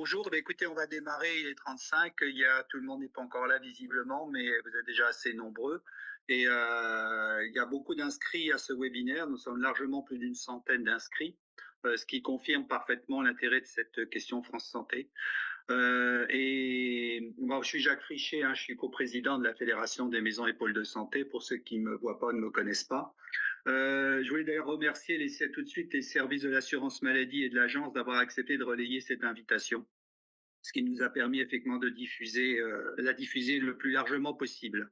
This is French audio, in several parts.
bonjour. Écoutez, on va démarrer, il est 35. Tout le monde n'est pas encore là visiblement, mais vous êtes déjà assez nombreux. Il y a beaucoup d'inscrits à ce webinaire. Nous sommes largement plus d'une centaine d'inscrits, ce qui confirme parfaitement l'intérêt de cette question France Santé. Moi, je suis Jacques Frichet, je suis coprésident de la Fédération des maisons et pôles de santé, pour ceux qui ne me voient pas, ne me connaissent pas. Je voulais d'ailleurs remercier tout de suite les services de l'assurance maladie et de l'agence d'avoir accepté de relayer cette invitation, ce qui nous a permis effectivement de la diffuser le plus largement possible.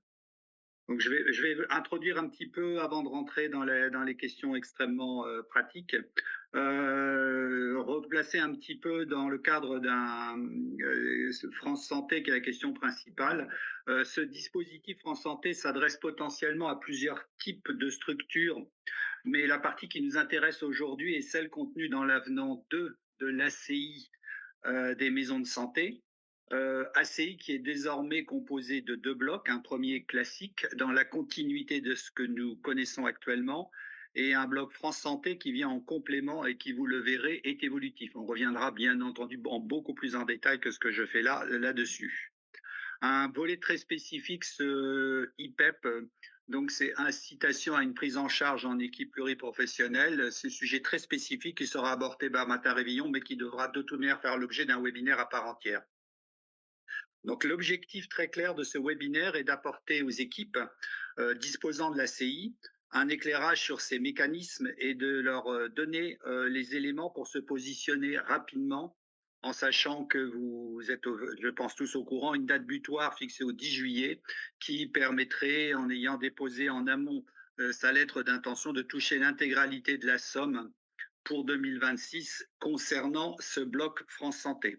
Donc je vais introduire un petit peu avant de rentrer dans les questions extrêmement pratiques, replacer un petit peu dans le cadre d'un France Santé qui est la question principale. Ce dispositif France Santé s'adresse potentiellement à plusieurs types de structures, mais la partie qui nous intéresse aujourd'hui est celle contenue dans l'avenant 2 de l'ACI des maisons de santé. ACI qui est désormais composé de deux blocs, un premier classique dans la continuité de ce que nous connaissons actuellement, et un bloc France Santé qui vient en complément et qui, vous le verrez, est évolutif. On reviendra bien entendu beaucoup plus en détail que ce que je fais là-dessus. Un volet très spécifique, ce IPEP, donc c'est incitation à une prise en charge en équipe pluriprofessionnelle. C'est un sujet très spécifique qui sera abordé par Martin Révillon, mais qui devra de toute manière faire l'objet d'un webinaire à part entière. Donc l'objectif très clair de ce webinaire est d'apporter aux équipes disposant de l'ACI un éclairage sur ces mécanismes et de leur donner les éléments pour se positionner rapidement, en sachant que vous êtes, je pense, tous au courant, une date butoir fixée au 10 juillet qui permettrait, en ayant déposé en amont sa lettre d'intention, de toucher l'intégralité de la somme pour 2026 concernant ce bloc France Santé.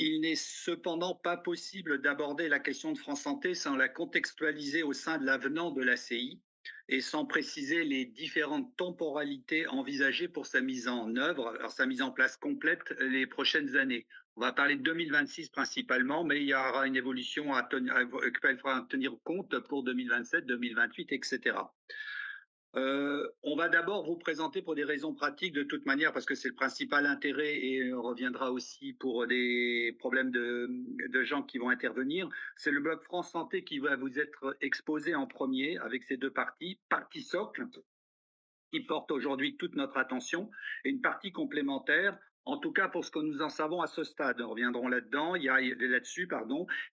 Il n'est cependant pas possible d'aborder la question de France Santé sans la contextualiser au sein de l'avenant de l'ACI et sans préciser les différentes temporalités envisagées pour sa mise en œuvre, alors sa mise en place complète les prochaines années. On va parler de 2026 principalement, mais il y aura une évolution qu'il faudra tenir compte pour 2027, 2028, etc. On va d'abord vous présenter pour des raisons pratiques de toute manière, parce que c'est le principal intérêt, et on reviendra aussi pour des problèmes de gens qui vont intervenir. C'est le bloc France Santé qui va vous être exposé en premier avec ces deux parties. Partie socle, qui porte aujourd'hui toute notre attention, et une partie complémentaire, en tout cas pour ce que nous en savons à ce stade. Nous reviendrons là-dessus,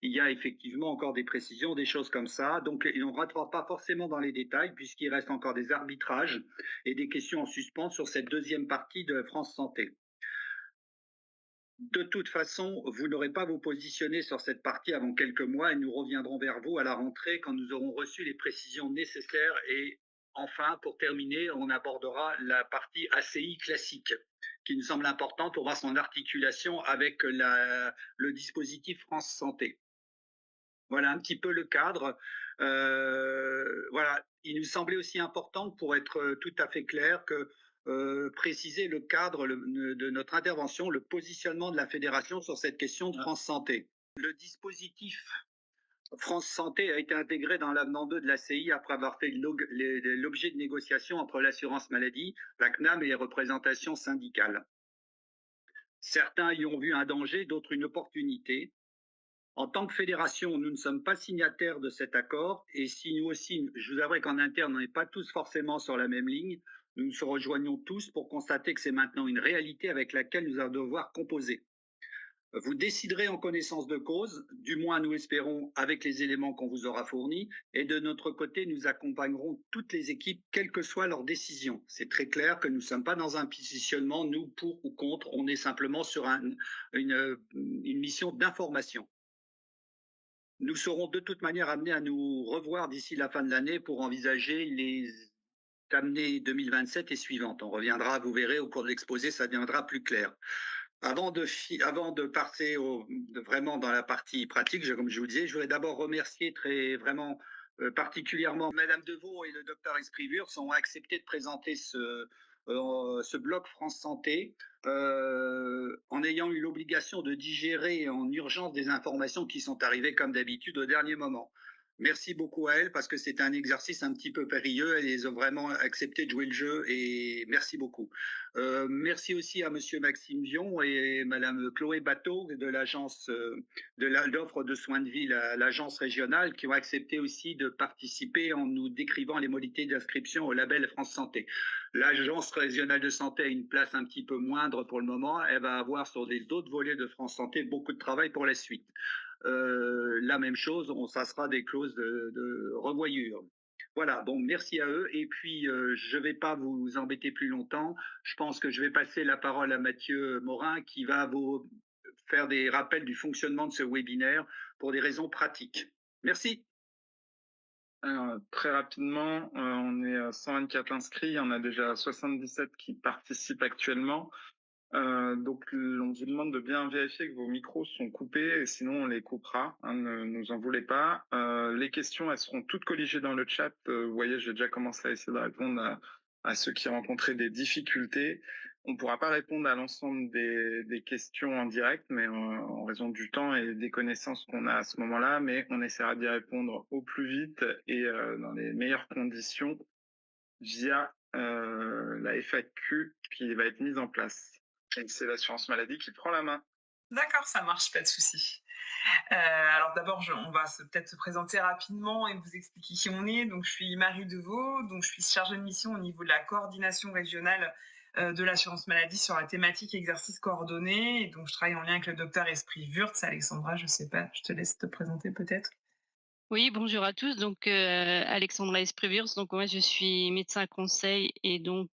il y a effectivement encore des précisions, des choses comme ça. Donc, on ne rentrera pas forcément dans les détails, puisqu'il reste encore des arbitrages et des questions en suspens sur cette deuxième partie de France Santé. De toute façon, vous n'aurez pas à vous positionner sur cette partie avant quelques mois, et nous reviendrons vers vous à la rentrée quand nous aurons reçu les précisions nécessaires. Et enfin, pour terminer, on abordera la partie ACI classique, qui nous semble importante pour voir son articulation avec le dispositif France Santé. Voilà un petit peu le cadre. Voilà, il nous semblait aussi important, pour être tout à fait clair, que préciser le cadre de notre intervention, le positionnement de la fédération sur cette question de France Santé. Le dispositif France Santé a été intégré dans l'avenant 2 de l'ACI après avoir fait l'objet de négociations entre l'assurance maladie, la CNAM et les représentations syndicales. Certains y ont vu un danger, d'autres une opportunité. En tant que fédération, nous ne sommes pas signataires de cet accord, et si nous aussi, je vous avouerai qu'en interne, on n'est pas tous forcément sur la même ligne, nous nous rejoignons tous pour constater que c'est maintenant une réalité avec laquelle nous allons devoir composer. Vous déciderez en connaissance de cause, du moins nous espérons, avec les éléments qu'on vous aura fournis, et de notre côté, nous accompagnerons toutes les équipes, quelle que soit leur décision. C'est très clair que nous ne sommes pas dans un positionnement, nous, pour ou contre, on est simplement sur une mission d'information. Nous serons de toute manière amenés à nous revoir d'ici la fin de l'année pour envisager les années 2027 et suivantes. On reviendra, vous verrez, au cours de l'exposé, ça deviendra plus clair. Avant de passer vraiment dans la partie pratique, comme je vous disais, je voudrais d'abord remercier particulièrement Madame Deveau et le docteur Esprivur ont accepté de présenter ce bloc France Santé, en ayant eu l'obligation de digérer en urgence des informations qui sont arrivées comme d'habitude au dernier moment. Merci beaucoup à elle parce que c'est un exercice un petit peu périlleux. Elles ont vraiment accepté de jouer le jeu et merci beaucoup. Merci aussi à Monsieur Maxime Vion et Madame Chloé Bateau de l'agence l'offre de soins de vie, l'agence régionale, qui ont accepté aussi de participer en nous décrivant les modalités d'inscription au label France Santé. L'agence régionale de santé a une place un petit peu moindre pour le moment. Elle va avoir sur d'autres volets de France Santé beaucoup de travail pour la suite. La même chose, ça sera des clauses de revoyure. Voilà, bon, merci à eux. Et puis, je ne vais pas vous embêter plus longtemps. Je pense que je vais passer la parole à Mathieu Morin qui va vous faire des rappels du fonctionnement de ce webinaire pour des raisons pratiques. Merci. Alors, très rapidement, on est à 124 inscrits, il y en a déjà 77 qui participent actuellement. Donc, on vous demande de bien vérifier que vos micros sont coupés, et sinon on les coupera, hein, ne nous en voulez pas. Les questions, elles seront toutes colligées dans le chat. Vous voyez, j'ai déjà commencé à essayer de répondre à ceux qui rencontraient des difficultés. On ne pourra pas répondre à l'ensemble des questions en direct, mais en raison du temps et des connaissances qu'on a à ce moment-là, mais on essaiera d'y répondre au plus vite et dans les meilleures conditions via la FAQ qui va être mise en place. Et c'est l'assurance maladie qui prend la main. D'accord, ça marche, pas de souci. Alors d'abord, on va peut-être se présenter rapidement et vous expliquer qui on est. Donc, je suis Marie Deveau, donc je suis chargée de mission au niveau de la coordination régionale de l'assurance maladie sur la thématique exercice coordonné. Et donc, je travaille en lien avec le docteur Esprit Wurtz. Alexandra, je sais pas, je te laisse te présenter peut-être. Oui, bonjour à tous. Donc, Alexandra Esprivirs. Donc, moi, je suis médecin conseil et donc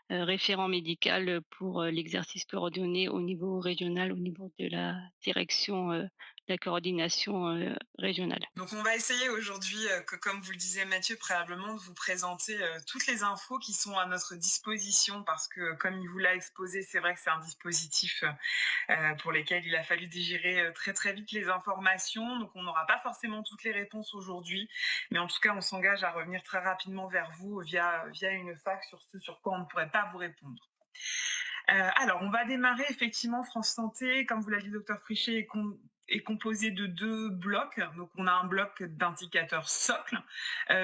référent médical pour l'exercice coordonné au niveau régional, au niveau de la direction de la coordination régionale. Donc, on va essayer aujourd'hui, comme vous le disiez Mathieu préalablement, de vous présenter toutes les infos qui sont à notre disposition parce que, comme il vous l'a exposé, c'est vrai que c'est un dispositif pour lesquels il a fallu digérer très très vite les informations. Donc, on n'aura pas forcément toutes les réponses aujourd'hui, mais en tout cas, on s'engage à revenir très rapidement vers vous via une fax sur ce sur quoi on ne pourrait pas vous répondre. Alors, on va démarrer effectivement France Santé, comme vous l'a dit le docteur Frichet, est composé de 2 blocs. Donc, on a un bloc d'indicateurs socles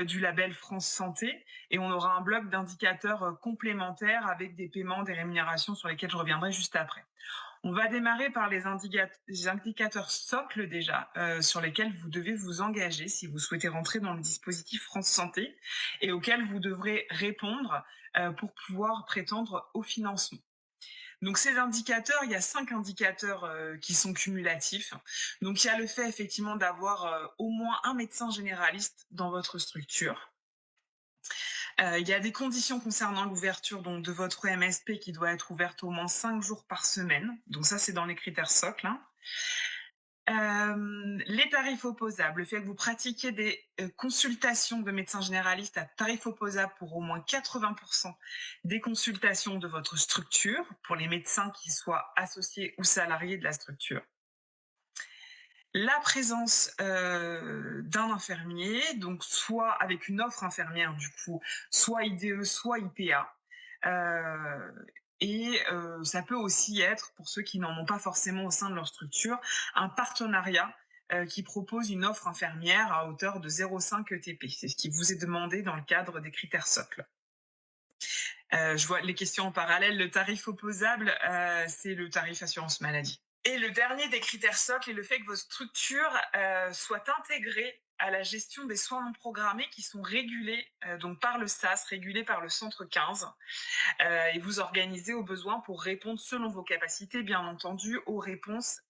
du label France Santé et on aura un bloc d'indicateurs complémentaires avec des paiements, des rémunérations sur lesquels je reviendrai juste après. On va démarrer par les indicateurs socles déjà, sur lesquels vous devez vous engager si vous souhaitez rentrer dans le dispositif France Santé et auxquels vous devrez répondre pour pouvoir prétendre au financement. Donc ces indicateurs, il y a 5 indicateurs qui sont cumulatifs. Donc il y a le fait effectivement d'avoir au moins un médecin généraliste dans votre structure. Il y a des conditions concernant l'ouverture donc, de votre MSP qui doit être ouverte au moins 5 jours par semaine. Donc ça, c'est dans les critères socles. Hein. Les tarifs opposables, le fait que vous pratiquiez des consultations de médecins généralistes à tarif opposable pour au moins 80% des consultations de votre structure, pour les médecins qui soient associés ou salariés de la structure. La présence d'un infirmier, donc soit avec une offre infirmière du coup, soit IDE, soit IPA. Ça peut aussi être, pour ceux qui n'en ont pas forcément au sein de leur structure, un partenariat qui propose une offre infirmière à hauteur de 0,5 ETP. C'est ce qui vous est demandé dans le cadre des critères socles. Je vois les questions en parallèle. Le tarif opposable, c'est le tarif assurance maladie. Et le dernier des critères socles est le fait que vos structures soient intégrées à la gestion des soins non programmés qui sont régulés donc par le SAS, régulés par le centre 15, et vous organisez au besoin pour répondre selon vos capacités, bien entendu, aux réponses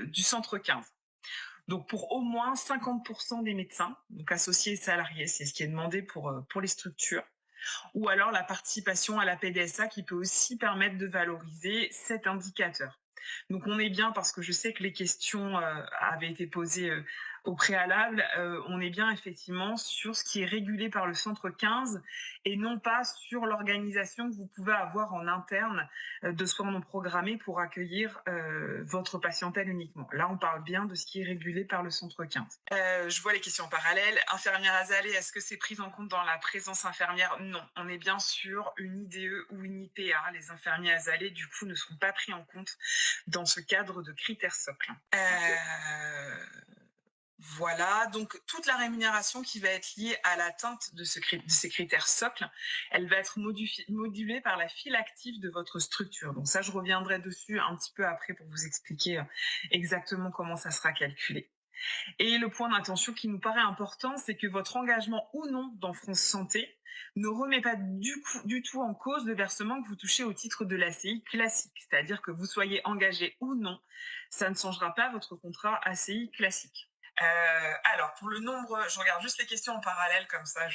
du centre 15. Donc pour au moins 50% des médecins, donc associés et salariés, c'est ce qui est demandé pour les structures, ou alors la participation à la PDSA qui peut aussi permettre de valoriser cet indicateur. Donc on est bien, parce que je sais que les questions avaient été posées au préalable, on est bien effectivement sur ce qui est régulé par le centre 15 et non pas sur l'organisation que vous pouvez avoir en interne de soins non programmés pour accueillir votre patientèle uniquement. Là, on parle bien de ce qui est régulé par le centre 15. Je vois les questions en parallèle. Infirmière azalée, est-ce que c'est pris en compte dans la présence infirmière? Non, on est bien sur une IDE ou une IPA. Les infirmiers azalés, du coup, ne sont pas pris en compte dans ce cadre de critères socles. Voilà, donc toute la rémunération qui va être liée à l'atteinte de ces critères socles, elle va être modulée par la file active de votre structure. Donc ça, je reviendrai dessus un petit peu après pour vous expliquer exactement comment ça sera calculé. Et le point d'attention qui nous paraît important, c'est que votre engagement ou non dans France Santé ne remet pas du tout en cause le versement que vous touchez au titre de l'ACI classique. C'est-à-dire que vous soyez engagé ou non, ça ne changera pas votre contrat ACI classique. Alors, pour le nombre, je regarde juste les questions en parallèle comme ça.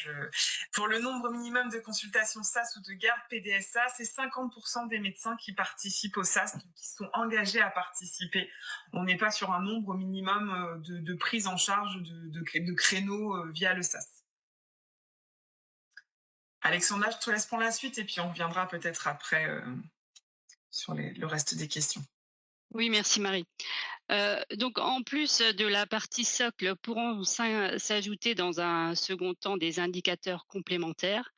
Pour le nombre minimum de consultations SAS ou de garde PDSA, c'est 50% des médecins qui participent au SAS, donc qui sont engagés à participer. On n'est pas sur un nombre minimum de prise en charge de créneaux via le SAS. Alexandra, je te laisse prendre la suite et puis on reviendra peut-être après sur le reste des questions. Oui, merci Marie. Donc en plus de la partie socle, pourront s'ajouter dans un second temps des indicateurs complémentaires.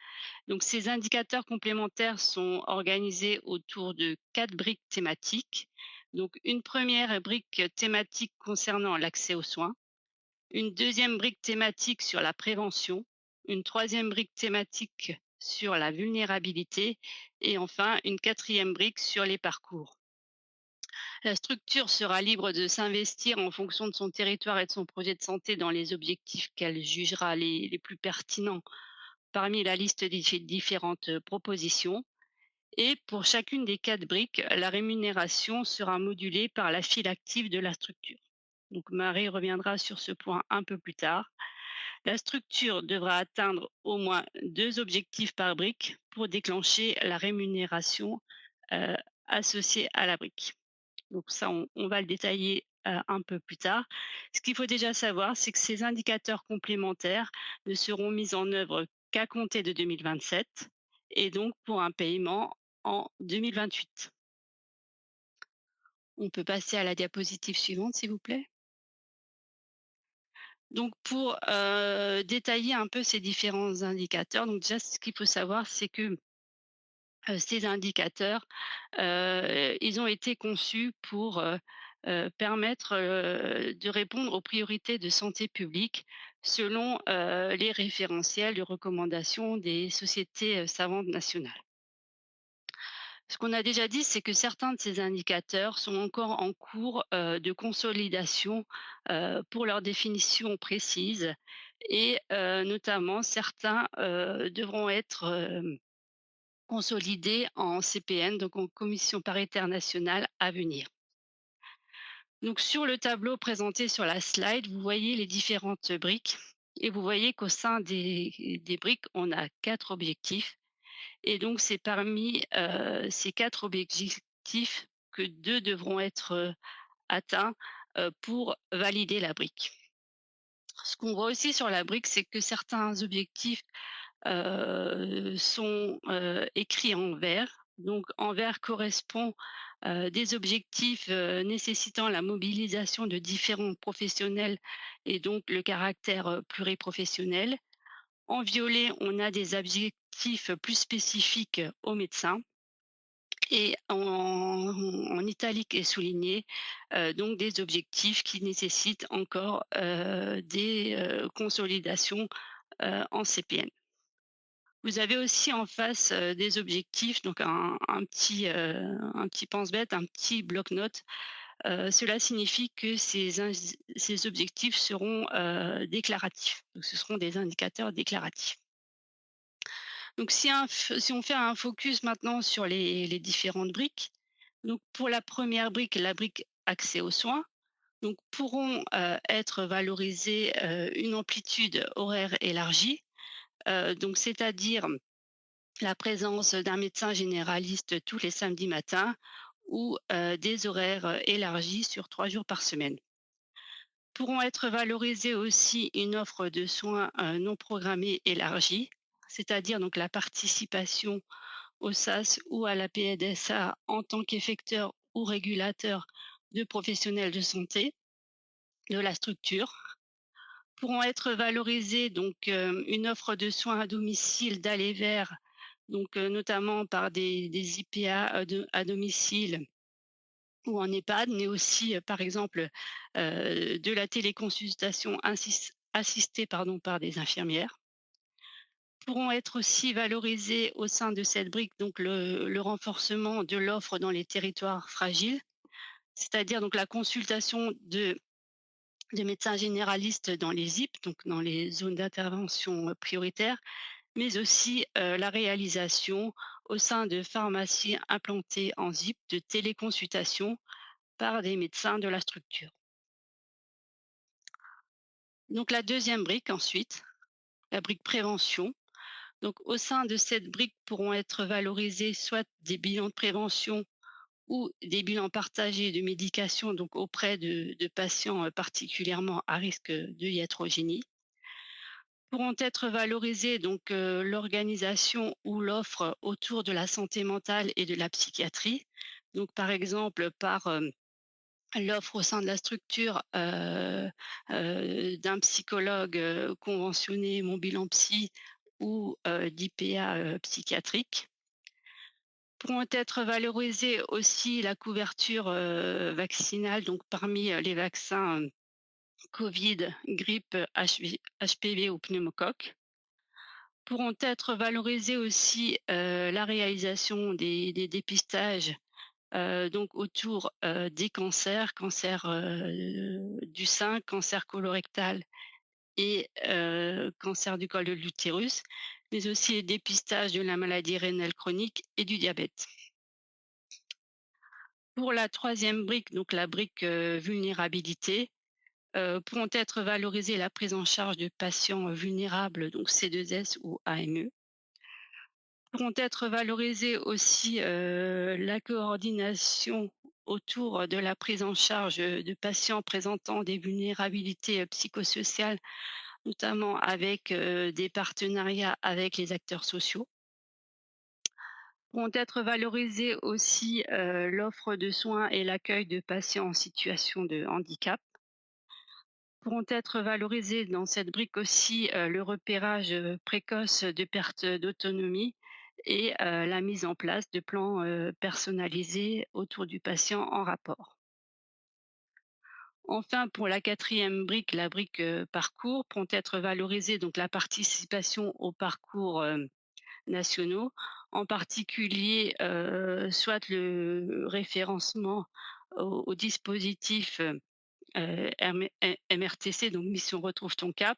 Donc ces indicateurs complémentaires sont organisés autour de 4 briques thématiques. Donc une première brique thématique concernant l'accès aux soins, une deuxième brique thématique sur la prévention, une troisième brique thématique sur la vulnérabilité et enfin une quatrième brique sur les parcours. La structure sera libre de s'investir en fonction de son territoire et de son projet de santé dans les objectifs qu'elle jugera les plus pertinents parmi la liste des différentes propositions. Et pour chacune des 4 briques, la rémunération sera modulée par la file active de la structure. Donc Marie reviendra sur ce point un peu plus tard. La structure devra atteindre au moins 2 objectifs par brique pour déclencher la rémunération euh, associée à la brique. Donc ça, on va le détailler un peu plus tard. Ce qu'il faut déjà savoir, c'est que ces indicateurs complémentaires ne seront mis en œuvre qu'à compter de 2027 et donc pour un paiement en 2028. On peut passer à la diapositive suivante, s'il vous plaît. Donc pour détailler un peu ces différents indicateurs, donc déjà ce qu'il faut savoir, c'est que ces indicateurs, ils ont été conçus pour permettre de répondre aux priorités de santé publique selon les référentiels de recommandation des sociétés savantes nationales. Ce qu'on a déjà dit, c'est que certains de ces indicateurs sont encore en cours de consolidation pour leur définition précise et notamment certains devront être consolidés en CPN, donc en commission paritaire nationale à venir. Donc sur le tableau présenté sur la slide, vous voyez les différentes briques et vous voyez qu'au sein des briques, on a 4 objectifs. Et donc c'est parmi ces 4 objectifs que 2 devront être atteints pour valider la brique. Ce qu'on voit aussi sur la brique, c'est que certains objectifs sont écrits en vert. Donc en vert correspond des objectifs nécessitant la mobilisation de différents professionnels et donc le caractère pluriprofessionnel. En violet, on a des objectifs plus spécifiques aux médecins. Et en italique est souligné donc des objectifs qui nécessitent encore des consolidations en CPN. Vous avez aussi en face des objectifs, donc un petit pense-bête, un petit bloc-notes. Cela signifie que ces objectifs seront déclaratifs. Donc, ce seront des indicateurs déclaratifs. Donc, si on fait un focus maintenant sur les différentes briques, donc pour la première brique, la brique accès aux soins, donc pourront être valorisées une amplitude horaire élargie, donc c'est-à-dire la présence d'un médecin généraliste tous les samedis matins ou des horaires élargis sur 3 jours par semaine. Pourront être valorisées aussi une offre de soins non programmés élargie, c'est-à-dire donc la participation au SAS ou à la PDSA en tant qu'effecteur ou régulateur de professionnels de santé de la structure. Pourront être valorisées donc une offre de soins à domicile d'aller vers, donc notamment par des IPA à domicile ou en EHPAD, mais aussi, par exemple, de la téléconsultation assistée pardon, par des infirmières. Pourront être aussi valorisés au sein de cette brique, donc le renforcement de l'offre dans les territoires fragiles, c'est-à-dire donc la consultation de médecins généralistes dans les ZIP, donc dans les zones d'intervention prioritaire, mais aussi la réalisation au sein de pharmacies implantées en ZIP de téléconsultation par des médecins de la structure. Donc la deuxième brique ensuite, la brique prévention. Donc au sein de cette brique pourront être valorisés soit des bilans de prévention ou des bilans partagés de médication donc auprès de patients particulièrement à risque de iatrogénie. Pourront être valorisés donc l'organisation ou l'offre autour de la santé mentale et de la psychiatrie. Donc par exemple par l'offre au sein de la structure d'un psychologue conventionné Mon Bilan Psy ou d'IPA psychiatrique. Pourront être valorisées aussi la couverture vaccinale, donc parmi les vaccins Covid, grippe, HPV ou pneumocoque. Pourront être valorisées aussi la réalisation des dépistages donc autour des cancers, cancer du sein, cancer colorectal et cancer du col de l'utérus, mais aussi le dépistage de la maladie rénale chronique et du diabète. Pour la troisième brique, donc la brique vulnérabilité, pourront être valorisées la prise en charge de patients vulnérables, donc C2S ou AME. Pourront être valorisées aussi la coordination autour de la prise en charge de patients présentant des vulnérabilités psychosociales, notamment avec des partenariats avec les acteurs sociaux. Pourront être valorisées aussi l'offre de soins et l'accueil de patients en situation de handicap. Pourront être valorisés dans cette brique aussi le repérage précoce de perte d'autonomie et la mise en place de plans personnalisés autour du patient en rapport. Enfin, pour la quatrième brique, la brique parcours, pourront être valorisées donc la participation aux parcours nationaux, en particulier soit le référencement au dispositif MRTC, donc Mission Retrouve ton cap,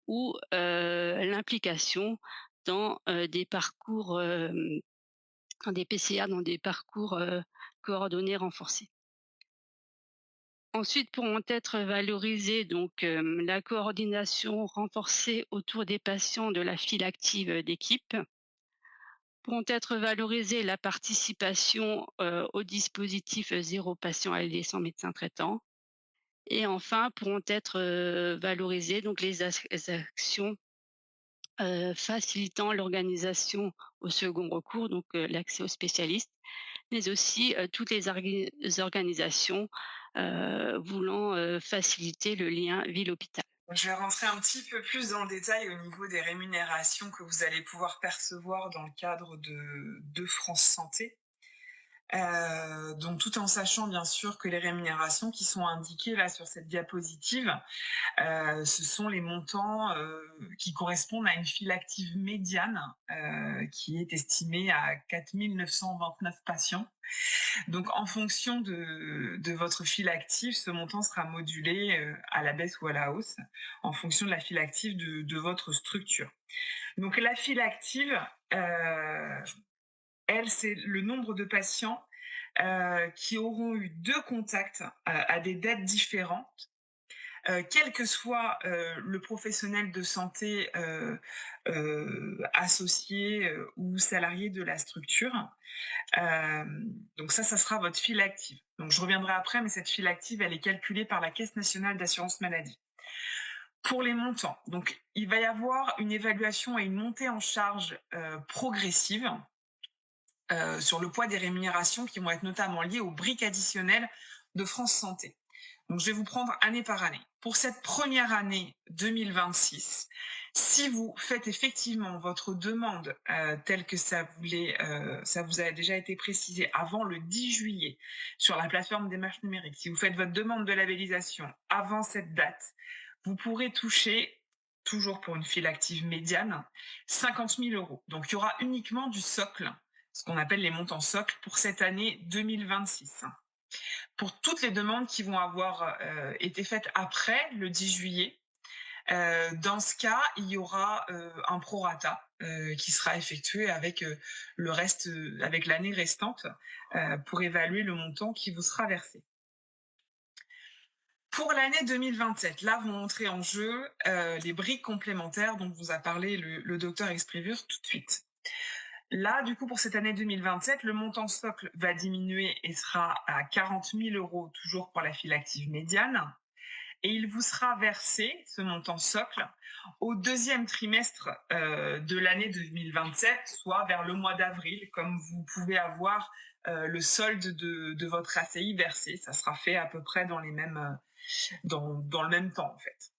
ou l'implication dans des parcours, dans des PCA, dans des parcours coordonnés renforcés. Ensuite pourront être valorisées donc la coordination renforcée autour des patients de la file active d'équipe. Pourront être valorisées la participation au dispositif zéro patient ALD sans médecin traitant. Et enfin pourront être valorisées donc les actions facilitant l'organisation au second recours, donc l'accès aux spécialistes, mais aussi toutes les organisations voulant faciliter le lien ville-hôpital. Je vais rentrer un petit peu plus dans le détail au niveau des rémunérations que vous allez pouvoir percevoir dans le cadre de France Santé. Donc tout en sachant bien sûr que les rémunérations qui sont indiquées là sur cette diapositive, ce sont les montants qui correspondent à une file active médiane qui est estimée à 4 929 patients. Donc en fonction de votre file active, ce montant sera modulé à la baisse ou à la hausse en fonction de la file active de votre structure. Donc la file active, elle, c'est le nombre de patients qui auront eu 2 contacts à des dates différentes, quel que soit le professionnel de santé associé ou salarié de la structure. Donc ça sera votre file active. Donc je reviendrai après, mais cette file active, elle est calculée par la Caisse nationale d'assurance maladie. Pour les montants, donc il va y avoir une évaluation et une montée en charge progressive sur le poids des rémunérations qui vont être notamment liées aux briques additionnelles de France Santé. Donc, je vais vous prendre année par année. Pour cette première année 2026, si vous faites effectivement votre demande telle que ça vous a déjà été précisé avant le 10 juillet sur la plateforme des marches numériques, si vous faites votre demande de labellisation avant cette date, vous pourrez toucher, toujours pour une file active médiane, 50 000 euros. Donc, il y aura uniquement du socle, ce qu'on appelle les montants socles, pour cette année 2026. Pour toutes les demandes qui vont avoir été faites après le 10 juillet, dans ce cas, il y aura un prorata qui sera effectué avec le reste, avec l'année restante, pour évaluer le montant qui vous sera versé. Pour l'année 2027, là vont entrer en jeu les briques complémentaires dont vous a parlé le docteur Exprivus tout de suite. Là, du coup, pour cette année 2027, le montant socle va diminuer et sera à 40 000 euros, toujours pour la file active médiane. Et il vous sera versé, ce montant socle, au deuxième trimestre de l'année 2027, soit vers le mois d'avril, comme vous pouvez avoir le solde de votre ACI versé. Ça sera fait à peu près dans le même temps, en fait.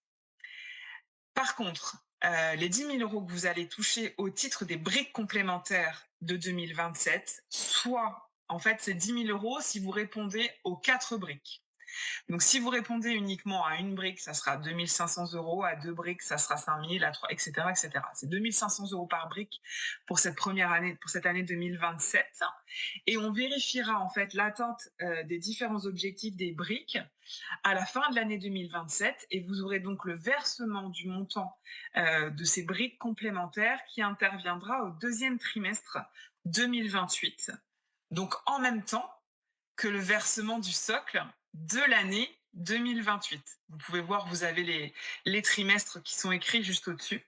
Par contre, les 10 000 euros que vous allez toucher au titre des briques complémentaires de 2027, soit, en fait, c'est 10 000 euros si vous répondez aux 4 briques. Donc, si vous répondez uniquement à une brique, ça sera 2 500 euros, à 2 briques, ça sera 5 000, à 3, etc., etc. C'est 2 500 euros par brique pour cette première année, pour cette année 2027. Et on vérifiera, en fait, l'atteinte des différents objectifs des briques à la fin de l'année 2027 et vous aurez donc le versement du montant de ces briques complémentaires qui interviendra au deuxième trimestre 2028. Donc en même temps que le versement du socle de l'année 2028. Vous pouvez voir, vous avez les trimestres qui sont écrits juste au-dessus.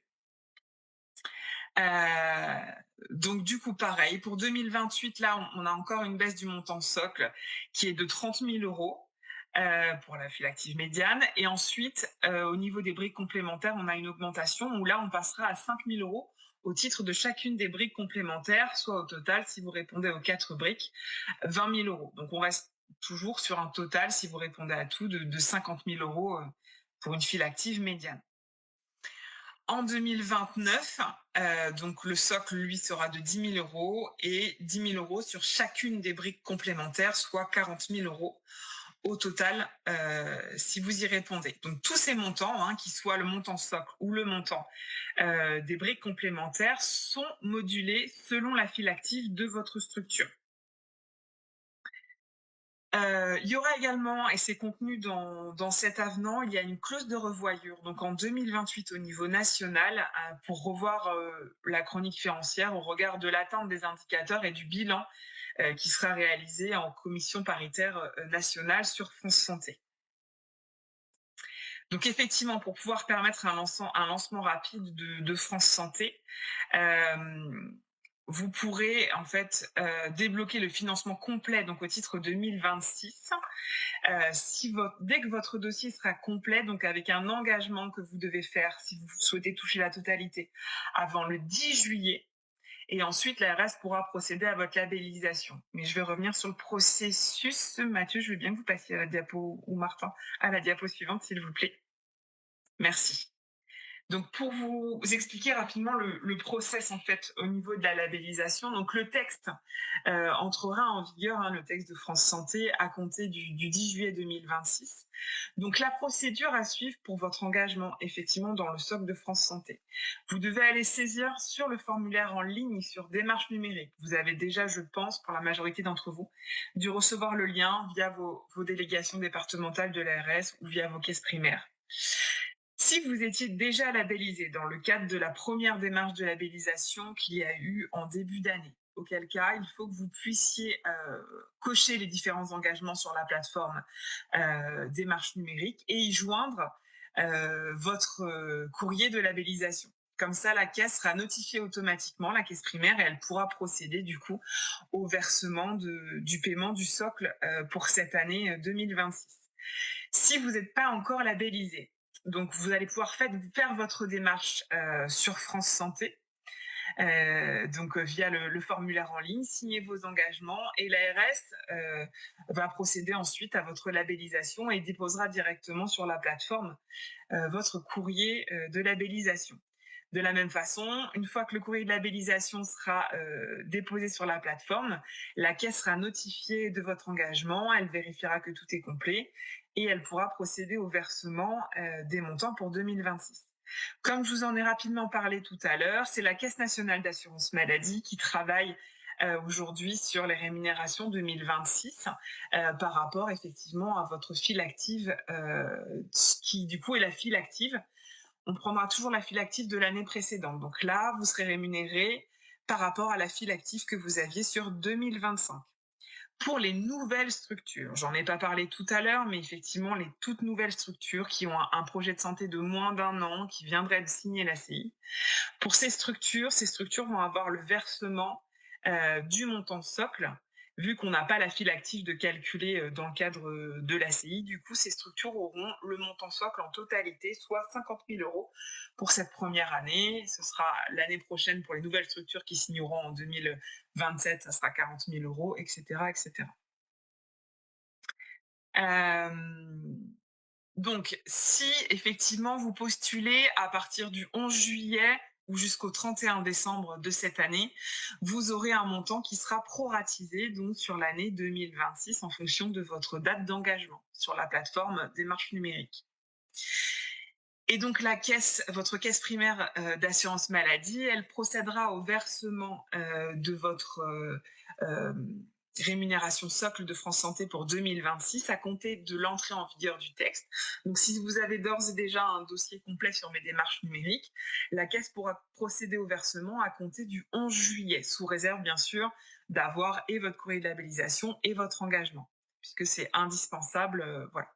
Donc du coup, pareil, pour 2028, là, on a encore une baisse du montant socle qui est de 30 000 euros. Pour la file active médiane. Et ensuite, au niveau des briques complémentaires, on a une augmentation où là, on passera à 5 000 euros au titre de chacune des briques complémentaires, soit au total, si vous répondez aux 4 briques, 20 000 euros. Donc, on reste toujours sur un total, si vous répondez à tout, de 50 000 euros pour une file active médiane. En 2029, donc le socle, lui, sera de 10 000 euros et 10 000 euros sur chacune des briques complémentaires, soit 40 000 euros au total, si vous y répondez. Donc tous ces montants, qu'ils soient le montant socle ou le montant des briques complémentaires, sont modulés selon la file active de votre structure. Il y aura également, et c'est contenu dans cet avenant, il y a une clause de revoyure, donc en 2028 au niveau national, pour revoir la chronique financière au regard de l'atteinte des indicateurs et du bilan qui sera réalisé en commission paritaire nationale sur France Santé. Donc effectivement, pour pouvoir permettre un lancement rapide de France Santé, vous pourrez en fait débloquer le financement complet donc au titre 2026 dès que votre dossier sera complet, donc avec un engagement que vous devez faire si vous souhaitez toucher la totalité avant le 10 juillet. Et ensuite, l'ARS pourra procéder à votre labellisation. Mais je vais revenir sur le processus. Mathieu, je veux bien que vous passiez à la diapo, ou Martin, à la diapo suivante, s'il vous plaît. Merci. Donc, pour vous expliquer rapidement le process, en fait, au niveau de la labellisation, donc le texte entrera en vigueur, le texte de France Santé, à compter du 10 juillet 2026. Donc, la procédure à suivre pour votre engagement, effectivement, dans le socle de France Santé. Vous devez aller saisir sur le formulaire en ligne sur démarche numérique. Vous avez déjà, je pense, pour la majorité d'entre vous, dû recevoir le lien via vos délégations départementales de l'ARS ou via vos caisses primaires. Si vous étiez déjà labellisé dans le cadre de la première démarche de labellisation qu'il y a eu en début d'année, auquel cas il faut que vous puissiez cocher les différents engagements sur la plateforme démarche numérique et y joindre votre courrier de labellisation. Comme ça, la caisse sera notifiée automatiquement, la caisse primaire, et elle pourra procéder du coup au versement du paiement du socle pour cette année 2026. Si vous n'êtes pas encore labellisé, donc vous allez pouvoir faire votre démarche sur France Santé. donc via le formulaire en ligne, signez vos engagements et l'ARS va procéder ensuite à votre labellisation et déposera directement sur la plateforme votre courrier de labellisation. De la même façon, une fois que le courrier de labellisation sera déposé sur la plateforme, la caisse sera notifiée de votre engagement, elle vérifiera que tout est complet et elle pourra procéder au versement des montants pour 2026. Comme je vous en ai rapidement parlé tout à l'heure, c'est la Caisse nationale d'assurance maladie qui travaille aujourd'hui sur les rémunérations 2026 par rapport effectivement à votre file active qui du coup est la file active. On prendra toujours la file active de l'année précédente. Donc là, vous serez rémunéré par rapport à la file active que vous aviez sur 2025. Pour les nouvelles structures, j'en ai pas parlé tout à l'heure, mais effectivement, les toutes nouvelles structures qui ont un projet de santé de moins d'1 an, qui viendraient de signer la CI, pour ces structures vont avoir le versement du montant socle. Vu qu'on n'a pas la file active de calculer dans le cadre de l'ACI, du coup, ces structures auront le montant socle en totalité, soit 50 000 euros pour cette première année. Ce sera l'année prochaine pour les nouvelles structures qui signeront en 2027, ça sera 40 000 euros, etc. etc. Donc, si effectivement vous postulez à partir du 11 juillet ou jusqu'au 31 décembre de cette année, vous aurez un montant qui sera proratisé donc sur l'année 2026 en fonction de votre date d'engagement sur la plateforme Démarche numérique. Et donc votre caisse primaire d'assurance maladie, elle procédera au versement de votre rémunération socle de France Santé pour 2026 à compter de l'entrée en vigueur du texte. Donc si vous avez d'ores et déjà un dossier complet sur mes démarches numériques, la caisse pourra procéder au versement à compter du 11 juillet, sous réserve bien sûr d'avoir et votre courrier de labellisation et votre engagement, puisque c'est indispensable, voilà.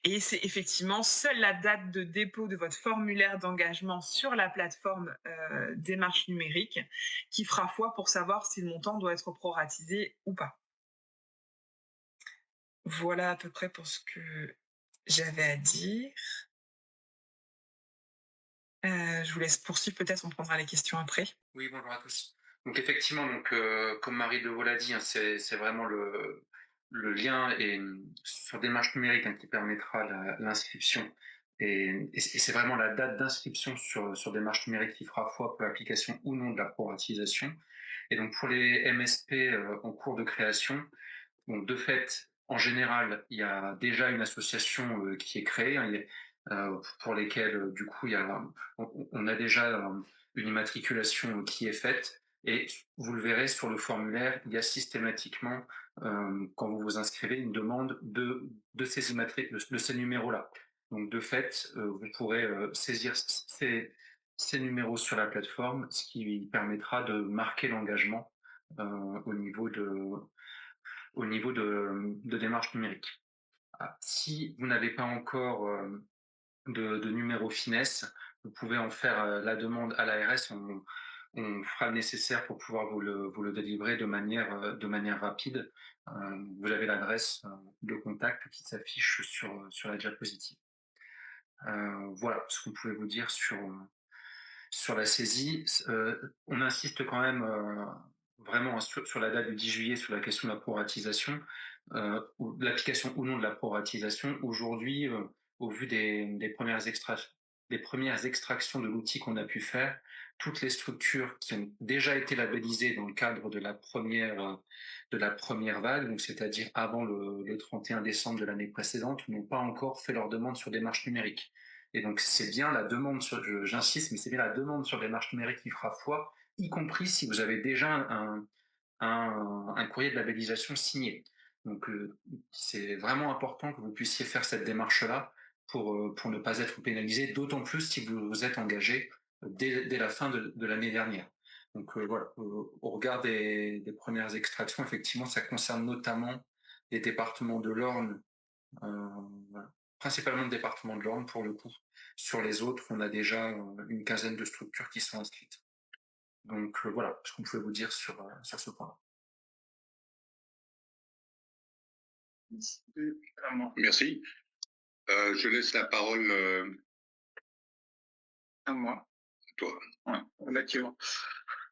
Et c'est effectivement seule la date de dépôt de votre formulaire d'engagement sur la plateforme démarche numérique qui fera foi pour savoir si le montant doit être proratisé ou pas. Voilà à peu près pour ce que j'avais à dire. Je vous laisse poursuivre, peut-être on prendra les questions après. Oui, bonjour à tous. Donc effectivement, comme Marie Deveau l'a dit, hein, c'est vraiment le lien sur démarche numérique, hein, qui permettra l'inscription. Et c'est vraiment la date d'inscription sur démarche numérique qui fera foi pour l'application ou non de la proratisation. Et donc pour les MSP en cours de création, donc de fait, en général, il y a déjà une association qui est créée, hein, pour lesquelles du coup on a déjà une immatriculation qui est faite. Et vous le verrez sur le formulaire, il y a systématiquement, quand vous vous inscrivez, une demande de ces numéros-là. Donc de fait, vous pourrez saisir ces numéros sur la plateforme, ce qui permettra de marquer l'engagement au niveau de démarche numérique. Si vous n'avez pas encore de numéro finesse, vous pouvez en faire la demande à l'ARS. On fera le nécessaire pour pouvoir vous le délivrer de manière rapide. Vous avez l'adresse de contact qui s'affiche sur la diapositive. Voilà ce qu'on pouvait vous dire sur la saisie. On insiste quand même vraiment sur la date du 10 juillet sur la question de la proratisation, ou l'application ou non de la proratisation. Aujourd'hui, au vu des premières extractions de l'outil qu'on a pu faire, toutes les structures qui ont déjà été labellisées dans le cadre de la première vague, donc c'est-à-dire avant le 31 décembre de l'année précédente, n'ont pas encore fait leur demande sur démarche numérique. Et donc c'est bien la demande j'insiste, mais c'est bien la demande sur démarche numérique qui fera foi, y compris si vous avez déjà un courrier de labellisation signé. Donc c'est vraiment important que vous puissiez faire cette démarche-là pour ne pas être pénalisé, d'autant plus si vous vous êtes engagé dès la fin de l'année dernière. Donc voilà, au regard des premières extractions, effectivement, ça concerne notamment les départements de l'Orne, voilà. Principalement le département de l'Orne pour le coup. Sur les autres, on a déjà une quinzaine de structures qui sont inscrites. Donc voilà ce qu'on pouvait vous dire sur ce point-là. Merci. Je laisse la parole À moi. toi. Ouais, effectivement.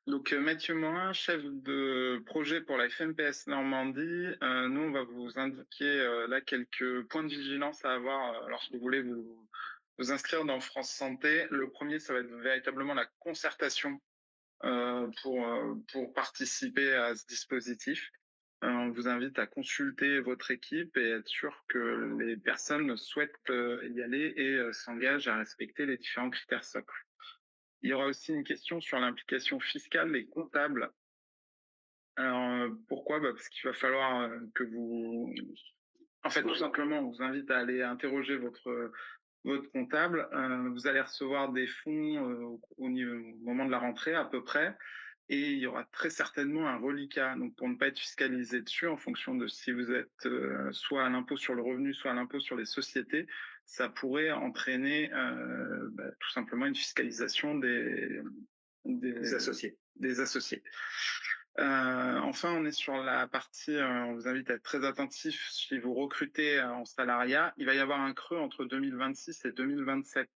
Donc, Mathieu Morin, chef de projet pour la FMPS Normandie. Nous, on va vous indiquer là quelques points de vigilance à avoir lorsque vous voulez vous inscrire dans France Santé. Le premier, ça va être véritablement la concertation pour participer à ce dispositif. On vous invite à consulter votre équipe et être sûr que les personnes souhaitent y aller et s'engagent à respecter les différents critères socles. Il y aura aussi une question sur l'implication fiscale et comptable. Alors, pourquoi? Parce qu'il va falloir que vous... En fait, tout simplement, on vous invite à aller interroger votre comptable. Vous allez recevoir des fonds au moment de la rentrée à peu près. Et il y aura très certainement un reliquat. Donc, pour ne pas être fiscalisé dessus, en fonction de si vous êtes soit à l'impôt sur le revenu, soit à l'impôt sur les sociétés, ça pourrait entraîner tout simplement une fiscalisation des associés. Des associés. Enfin, on est sur la partie, on vous invite à être très attentif si vous recrutez en salariat. Il va y avoir un creux entre 2026 et 2027.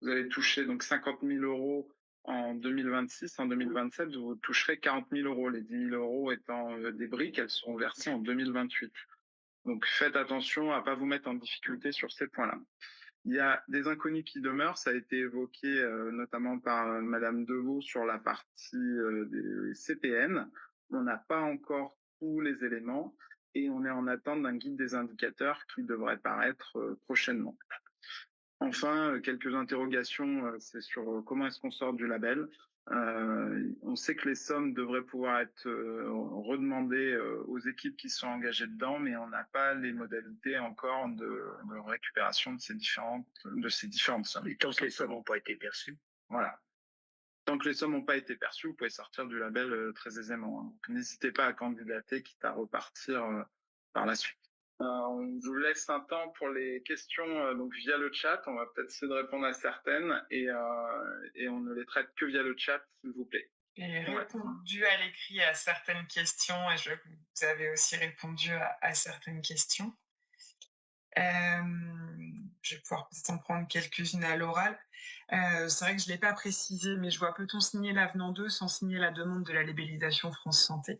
Vous allez toucher donc 50 000 euros en 2026. En 2027, vous toucherez 40 000 euros. Les 10 000 euros étant des briques, elles seront versées en 2028. Donc faites attention à ne pas vous mettre en difficulté sur ces points-là. Il y a des inconnus qui demeurent, ça a été évoqué notamment par Madame Deveau sur la partie des CPN. On n'a pas encore tous les éléments et on est en attente d'un guide des indicateurs qui devrait paraître prochainement. Enfin, quelques interrogations, c'est sur comment est-ce qu'on sort du label. On sait que les sommes devraient pouvoir être redemandées aux équipes qui sont engagées dedans, mais on n'a pas les modalités encore de récupération de ces différentes sommes. Et tant que les sommes n'ont pas été perçues. Voilà. Tant que les sommes n'ont pas été perçues, vous pouvez sortir du label très aisément. Donc, n'hésitez pas à candidater, quitte à repartir par la suite. On vous laisse un temps pour les questions donc via le chat. On va peut-être essayer de répondre à certaines et on ne les traite que via le chat, s'il vous plaît. J'ai répondu à l'écrit à certaines questions et vous avez aussi répondu à certaines questions. Je vais pouvoir peut-être en prendre quelques-unes à l'oral. C'est vrai que je ne l'ai pas précisé, mais je vois, peut-on signer l'avenant 2 sans signer la demande de la labellisation France Santé?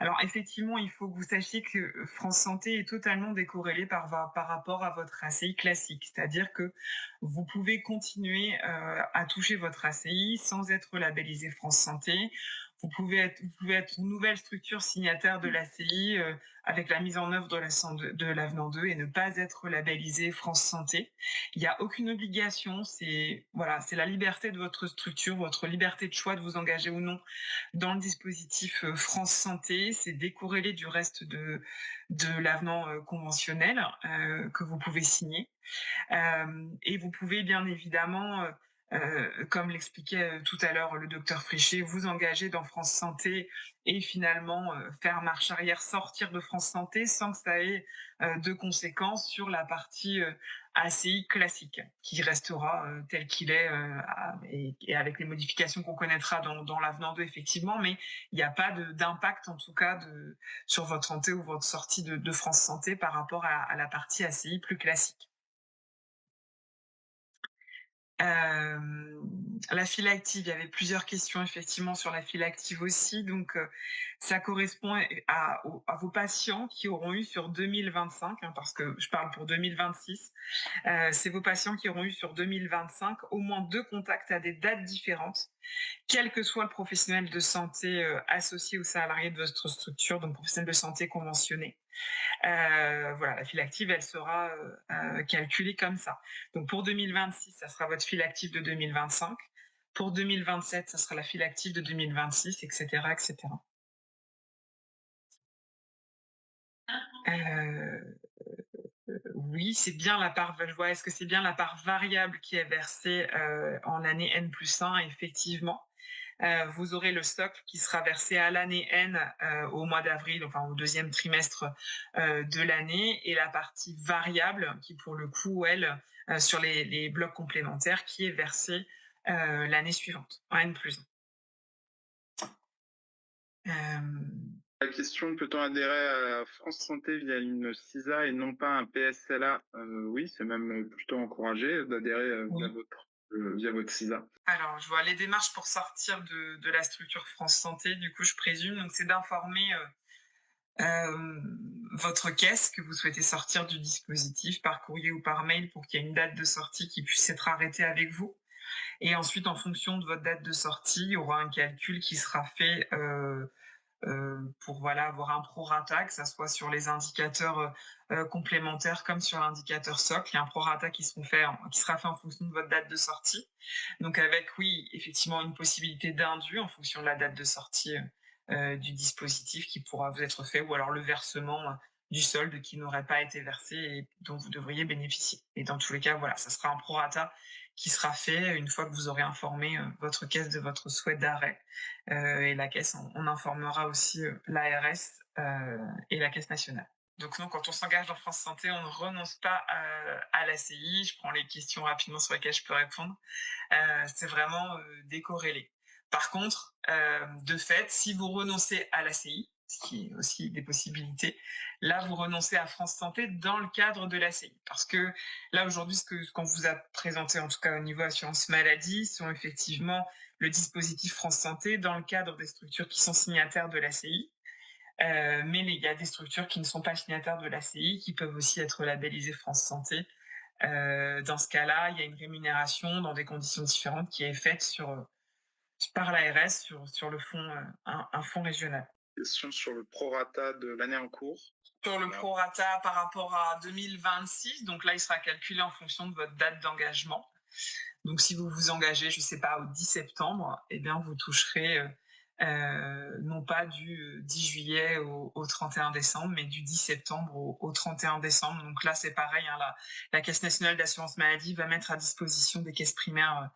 Alors effectivement, il faut que vous sachiez que France Santé est totalement décorrélée par rapport à votre ACI classique. C'est-à-dire que vous pouvez continuer à toucher votre ACI sans être labellisé France Santé. Vous pouvez être une nouvelle structure signataire de l'ACI avec la mise en œuvre de l'avenant 2 et ne pas être labellisé France Santé. Il n'y a aucune obligation, c'est la liberté de votre structure, votre liberté de choix de vous engager ou non dans le dispositif France Santé. C'est décorrélé du reste de l'avenant conventionnel que vous pouvez signer. Et vous pouvez bien évidemment, comme l'expliquait tout à l'heure le docteur Frichet, vous engager dans France Santé et finalement faire marche arrière, sortir de France Santé sans que ça ait de conséquences sur la partie ACI classique, qui restera tel qu'il est et avec les modifications qu'on connaîtra dans l'avenant 2, effectivement, mais il n'y a pas d'impact en tout cas sur votre santé ou votre sortie de France Santé par rapport à la partie ACI plus classique. La file active, il y avait plusieurs questions effectivement sur la file active aussi. Donc, ça correspond à vos patients qui auront eu sur 2025, parce que je parle pour 2026. C'est vos patients qui auront eu sur 2025 au moins 2 contacts à des dates différentes, quel que soit le professionnel de santé associé ou salarié de votre structure, donc professionnel de santé conventionné. La file active, elle sera calculée comme ça. Donc pour 2026, ça sera votre file active de 2025. Pour 2027, ça sera la file active de 2026, etc., etc. Oui, c'est bien la part. Je vois. Est-ce que c'est bien la part variable qui est versée en année N+1? Effectivement. Vous aurez le socle qui sera versé à l'année N au mois d'avril, enfin au 2e trimestre de l'année, et la partie variable qui, pour le coup, elle, sur les blocs complémentaires, qui est versée l'année suivante, en N+1. La question, peut-on adhérer à France Santé via une CISA et non pas un PSLA? Oui, c'est même plutôt encouragé d'adhérer via votre via votre CISA? Alors, je vois les démarches pour sortir de la structure France Santé, du coup, je présume. Donc, c'est d'informer votre caisse que vous souhaitez sortir du dispositif par courrier ou par mail pour qu'il y ait une date de sortie qui puisse être arrêtée avec vous. Et ensuite, en fonction de votre date de sortie, il y aura un calcul qui sera fait pour voilà, avoir un prorata, que ce soit sur les indicateurs complémentaires comme sur l'indicateur socle. Il y a un prorata qui sera fait en fonction de votre date de sortie. Donc avec, oui, effectivement, une possibilité d'indu en fonction de la date de sortie du dispositif qui pourra vous être fait, ou alors le versement du solde qui n'aurait pas été versé et dont vous devriez bénéficier. Et dans tous les cas, voilà, ça sera un prorata qui sera fait une fois que vous aurez informé votre caisse de votre souhait d'arrêt. Et la caisse, on informera aussi l'ARS et la caisse nationale. Donc non, quand on s'engage dans France Santé, on ne renonce pas à l'ACI. Je prends les questions rapidement sur lesquelles je peux répondre. C'est vraiment décorrélé. Par contre, de fait, si vous renoncez à l'ACI, ce qui est aussi des possibilités, là, vous renoncez à France Santé dans le cadre de l'ACI. Parce que là, aujourd'hui, ce qu'on vous a présenté, en tout cas au niveau assurance maladie, sont effectivement le dispositif France Santé dans le cadre des structures qui sont signataires de l'ACI. Mais il y a des structures qui ne sont pas signataires de l'ACI, qui peuvent aussi être labellisées France Santé. Dans ce cas-là, il y a une rémunération dans des conditions différentes qui est faite par l'ARS sur le fonds, un fonds régional. Question sur le prorata de l'année en cours. Sur le prorata par rapport à 2026, donc là, il sera calculé en fonction de votre date d'engagement. Donc, si vous vous engagez, je ne sais pas, au 10 septembre, eh bien, vous toucherez non pas du 10 juillet au 31 décembre, mais du 10 septembre au 31 décembre. Donc là, c'est pareil, hein, la Caisse nationale d'assurance maladie va mettre à disposition des caisses primaires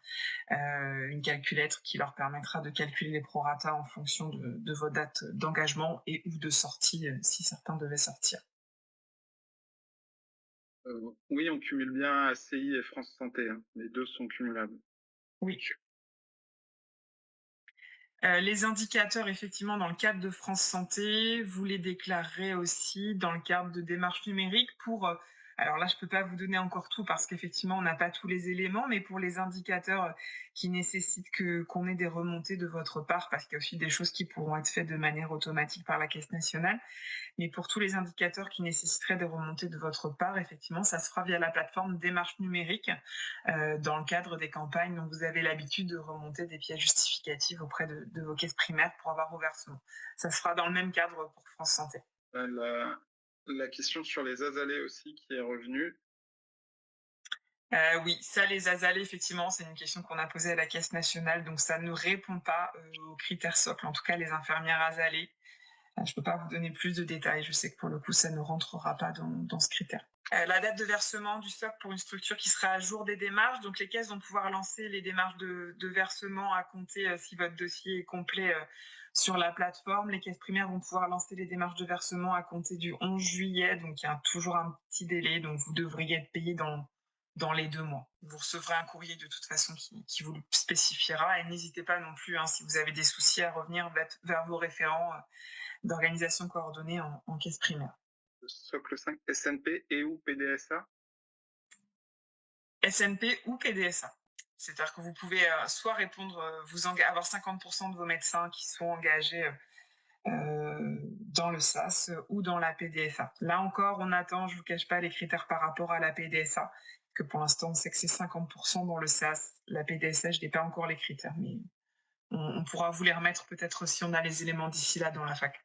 une calculette qui leur permettra de calculer les proratas en fonction de vos dates d'engagement et ou de sortie, si certains devaient sortir. Oui, on cumule bien ACI et France Santé, hein. Les deux sont cumulables. Oui. Les indicateurs, effectivement, dans le cadre de France Santé, vous les déclarerez aussi dans le cadre de démarches numériques pour, alors là, je ne peux pas vous donner encore tout parce qu'effectivement, on n'a pas tous les éléments, mais pour les indicateurs qui nécessitent qu'on ait des remontées de votre part, parce qu'il y a aussi des choses qui pourront être faites de manière automatique par la Caisse nationale, mais pour tous les indicateurs qui nécessiteraient des remontées de votre part, effectivement, ça se fera via la plateforme démarche numérique dans le cadre des campagnes dont vous avez l'habitude de remonter des pièces justificatives auprès de vos caisses primaires pour avoir vos versements. Ça se fera dans le même cadre pour France Santé. La question sur les azalées aussi qui est revenue. Oui, ça, les azalées, effectivement, c'est une question qu'on a posée à la Caisse nationale, donc ça ne répond pas aux critères socles, en tout cas les infirmières azalées. Je ne peux pas vous donner plus de détails. Je sais que pour le coup, ça ne rentrera pas dans ce critère. La date de versement du socle pour une structure qui sera à jour des démarches. Donc, les caisses vont pouvoir lancer les démarches de versement à compter si votre dossier est complet sur la plateforme. Les caisses primaires vont pouvoir lancer les démarches de versement à compter du 11 juillet. Donc, il y a toujours un petit délai. Donc, vous devriez être payé dans les 2 mois. Vous recevrez un courrier de toute façon qui vous le spécifiera. Et n'hésitez pas non plus, hein, si vous avez des soucis, à revenir vers vos référents d'organisation coordonnée en caisse primaire. Socle 5, SNP et ou PDSA? SNP ou PDSA. C'est-à-dire que vous pouvez soit répondre, avoir 50% de vos médecins qui sont engagés dans le SAS ou dans la PDSA. Là encore, on attend, je ne vous cache pas, les critères par rapport à la PDSA, que pour l'instant, on sait que c'est 50% dans le SAS. La PDSA, je n'ai pas encore les critères, mais on pourra vous les remettre peut-être si on a les éléments d'ici là dans la fac.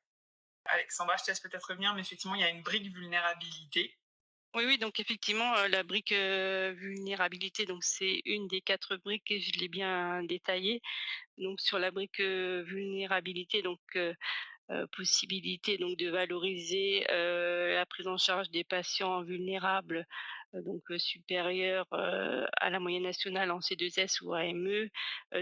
Alexandra, je te laisse peut-être revenir, mais effectivement, il y a une brique vulnérabilité. Oui, oui, donc effectivement, la brique, vulnérabilité, donc c'est une des 4 briques et je l'ai bien détaillée. Donc sur la brique, vulnérabilité, donc possibilité donc de valoriser, la prise en charge des patients vulnérables, donc supérieure, à la moyenne nationale en C2S ou AME.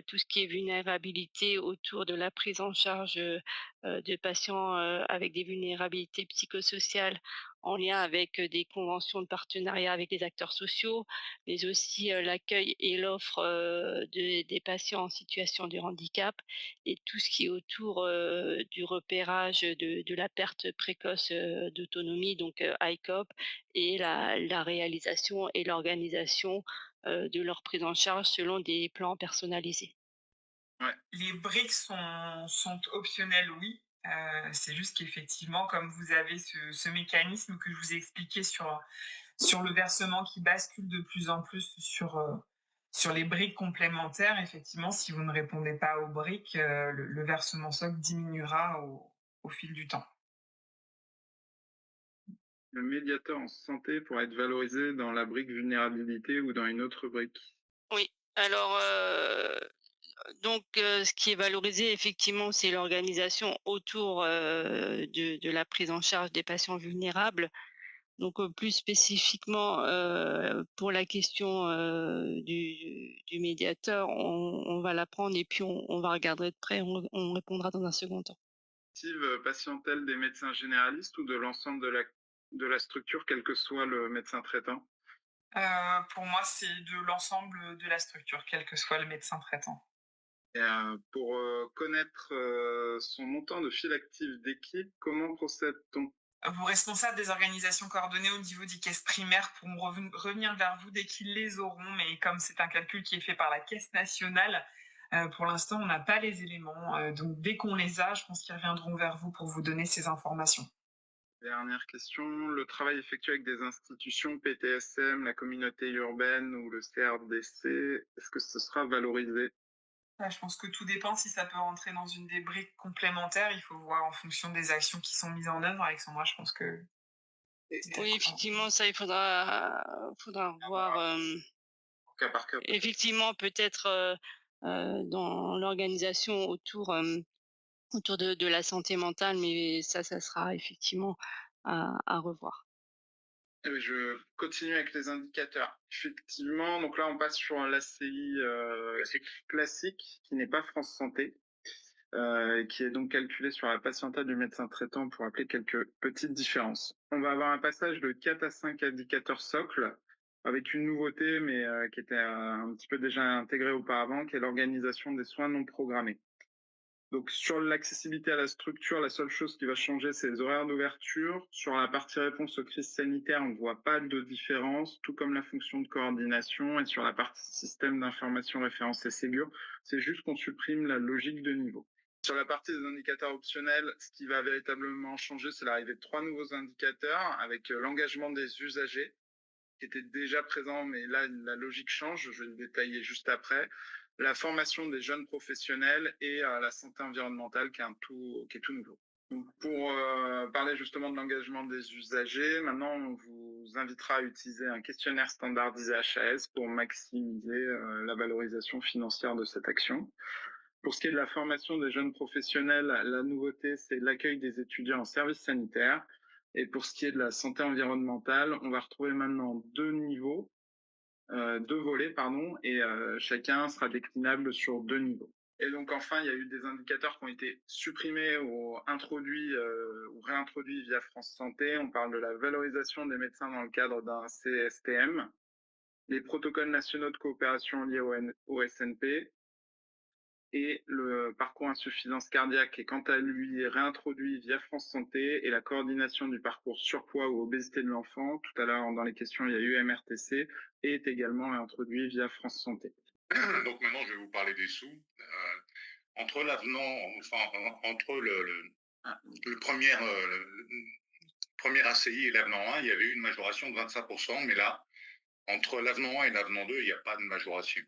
Tout ce qui est vulnérabilité autour de la prise en charge, de patients, avec des vulnérabilités psychosociales en lien avec, des conventions de partenariat avec les acteurs sociaux, mais aussi, l'accueil et l'offre, des patients en situation de handicap et tout ce qui est autour, du repérage de la perte précoce, d'autonomie, donc ICOP, et la réalisation et l'organisation de leur prise en charge selon des plans personnalisés. Les briques sont optionnelles, oui. C'est juste qu'effectivement, comme vous avez ce mécanisme que je vous ai expliqué sur le versement qui bascule de plus en plus sur les briques complémentaires, effectivement, si vous ne répondez pas aux briques, le versement socle diminuera au fil du temps. Le médiateur en santé pourrait être valorisé dans la brique vulnérabilité ou dans une autre brique. Oui, alors, ce qui est valorisé effectivement, c'est l'organisation autour, de la prise en charge des patients vulnérables. Donc, plus spécifiquement, pour la question, du médiateur, on va la prendre et puis on va regarder de près, on répondra dans un second temps. Patientèle des médecins généralistes ou de l'ensemble de la structure, quel que soit le médecin traitant? Pour moi, c'est de l'ensemble de la structure, quel que soit le médecin traitant. Et pour connaître son montant de fil actif d'équipe, comment procède-t-on? Vos responsables des organisations coordonnées au niveau des caisses primaires pourront revenir vers vous dès qu'ils les auront, mais comme c'est un calcul qui est fait par la Caisse nationale, pour l'instant, on n'a pas les éléments. Donc, dès qu'on les a, je pense qu'ils reviendront vers vous pour vous donner ces informations. Dernière question, le travail effectué avec des institutions, PTSM, la communauté urbaine ou le CRDC, est-ce que ce sera valorisé? Je pense que tout dépend si ça peut rentrer dans une des briques complémentaires. Il faut voir en fonction des actions qui sont mises en œuvre. Alexandra, je pense que... Oui, effectivement, ça, il faudra voir, Cas par cas. effectivement, peut-être, dans l'organisation autour de la santé mentale, mais ça sera effectivement à revoir. Je continue avec les indicateurs. Effectivement, donc là, on passe sur un l'ACI classique, qui n'est pas France Santé, et qui est donc calculé sur la patientèle du médecin traitant pour appeler quelques petites différences. On va avoir un passage de 4 à 5 indicateurs socles, avec une nouveauté, mais qui était un petit peu déjà intégrée auparavant, qui est l'organisation des soins non programmés. Donc sur l'accessibilité à la structure, la seule chose qui va changer, c'est les horaires d'ouverture. Sur la partie réponse aux crises sanitaires, on ne voit pas de différence, tout comme la fonction de coordination. Et sur la partie système d'information référencé Ségur, c'est juste qu'on supprime la logique de niveau. Sur la partie des indicateurs optionnels, ce qui va véritablement changer, c'est l'arrivée de 3 nouveaux indicateurs avec l'engagement des usagers, qui était déjà présent, mais là, la logique change, je vais le détailler juste après. La formation des jeunes professionnels et la santé environnementale, qui est tout nouveau. Donc, pour parler justement de l'engagement des usagers, maintenant, on vous invitera à utiliser un questionnaire standardisé HAS pour maximiser la valorisation financière de cette action. Pour ce qui est de la formation des jeunes professionnels, la nouveauté, c'est l'accueil des étudiants en service sanitaire. Et pour ce qui est de la santé environnementale, on va retrouver maintenant deux niveaux, deux volets, pardon, et chacun sera déclinable sur deux niveaux. Et donc enfin, il y a eu des indicateurs qui ont été supprimés ou introduits ou réintroduits via France Santé. On parle de la valorisation des médecins dans le cadre d'un CSTM, les protocoles nationaux de coopération liés au SNP, et le parcours insuffisance cardiaque est quant à lui réintroduit via France Santé, et la coordination du parcours surpoids ou obésité de l'enfant, tout à l'heure dans les questions il y a eu MRTC, est également réintroduit via France Santé. Donc maintenant je vais vous parler des sous. Entre l'avenant, enfin entre le premier ACI et l'avenant 1, il y avait eu une majoration de 25%, mais là, entre l'avenant 1 et l'avenant 2, il n'y a pas de majoration.